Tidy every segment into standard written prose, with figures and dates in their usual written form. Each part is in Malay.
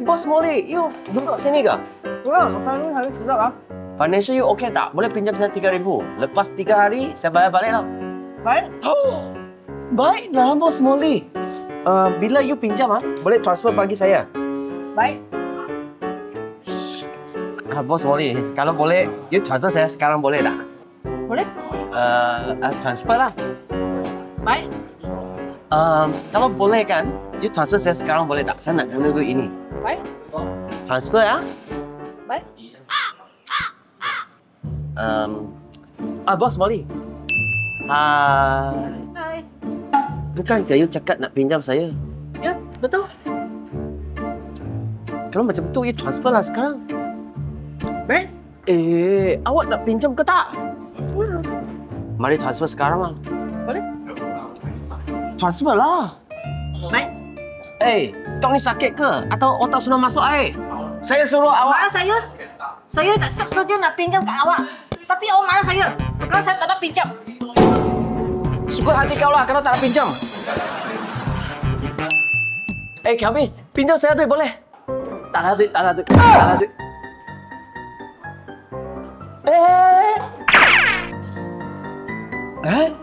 Bos Molly, you duduk sini ke? Ya, makanan hari sedap lah. Financial you okey tak? Boleh pinjam saya 3,000. Lepas 3 hari, saya bayar balik lah. Baik. Baiklah, Bos Molly. Bila you pinjam, boleh transfer bagi saya. Baik. Bos Molly, kalau boleh, you transfer saya sekarang boleh tak? Boleh? Transfer lah. Baik. Kalau boleh kan, you transfer saya sekarang boleh tak? Saya nak guna duit ini. Baik. Transfer ya? Baik. Bos Molly. Hai. Hai. Bukankah you cakap nak pinjam saya? Ya, betul. Kalau macam tu, you transfer lah sekarang. Baik. Awak nak pinjam ke tak? Mari transfer sekarang lah. Boleh? Transfer lah. Baik. Kau ni sakit ke? Atau otak sudah masuk air? Saya suruh awak. Marah saya. Saya tak siap saja nak pinjam kat awak. Tapi awak marah saya. Sekarang saya tak nak pinjam. Syukur hati kau lah kalau tak nak pinjam. Kelvin, pinjam saya duit boleh? Tak ada duit, tak ada duit. Tak ada duit.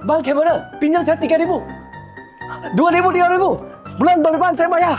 Bang, gimana? Pinjam saya 3,000. 2,000, 3,000. Bulan depan saya bayar.